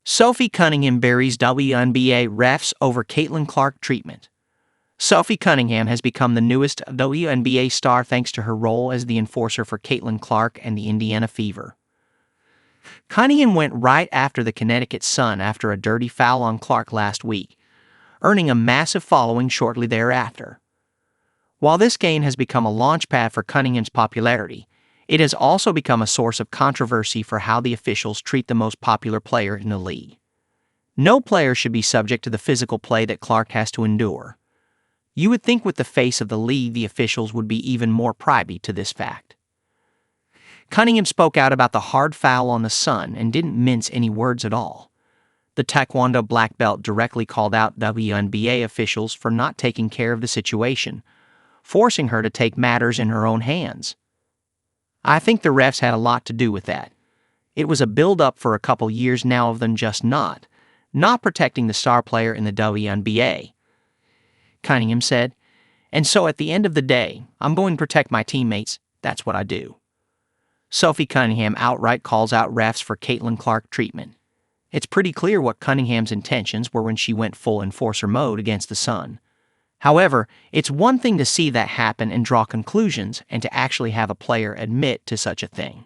Sophie Cunningham buries WNBA refs over Caitlin Clark treatment. Sophie Cunningham has become the newest WNBA star thanks to her role as the enforcer for Caitlin Clark and the Indiana Fever. Cunningham went right after the Connecticut Sun after a dirty foul on Clark last week, earning a massive following shortly thereafter. While this gain has become a launchpad for Cunningham's popularity, it has also become a source of controversy for how the officials treat the most popular player in the league. No player should be subject to the physical play that Clark has to endure. You would think with the face of the league the officials would be even more privy to this fact. Cunningham spoke out about the hard foul on the Sun and didn't mince any words at all. The Taekwondo black belt directly called out WNBA officials for not taking care of the situation, forcing her to take matters in her own hands. I think the refs had a lot to do with that. It was a build-up for a couple years now of them just not protecting the star player in the WNBA. Cunningham said, "And so at the end of the day, I'm going to protect my teammates. That's what I do." Sophie Cunningham outright calls out refs for Caitlin Clark treatment. It's pretty clear what Cunningham's intentions were when she went full enforcer mode against the Sun. However, it's one thing to see that happen and draw conclusions and to actually have a player admit to such a thing.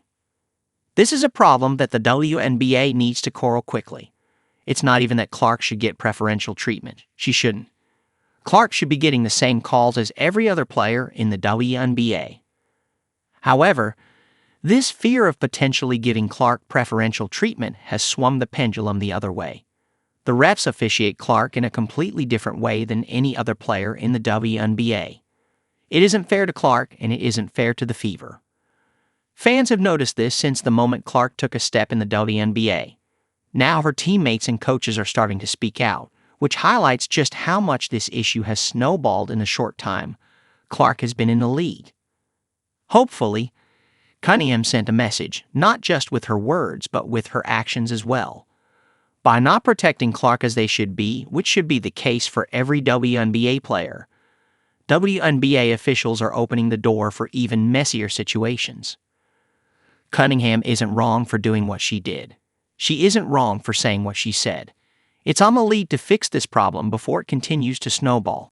This is a problem that the WNBA needs to corral quickly. It's not even that Clark should get preferential treatment. She shouldn't. Clark should be getting the same calls as every other player in the WNBA. However, this fear of potentially giving Clark preferential treatment has swung the pendulum the other way. The refs officiate Clark in a completely different way than any other player in the WNBA. It isn't fair to Clark, and it isn't fair to the Fever. Fans have noticed this since the moment Clark took a step in the WNBA. Now her teammates and coaches are starting to speak out, which highlights just how much this issue has snowballed in the short time Clark has been in the league. Hopefully, Cunningham sent a message, not just with her words, but with her actions as well. By not protecting Clark as they should be, which should be the case for every WNBA player, WNBA officials are opening the door for even messier situations. Cunningham isn't wrong for doing what she did. She isn't wrong for saying what she said. It's on the league to fix this problem before it continues to snowball.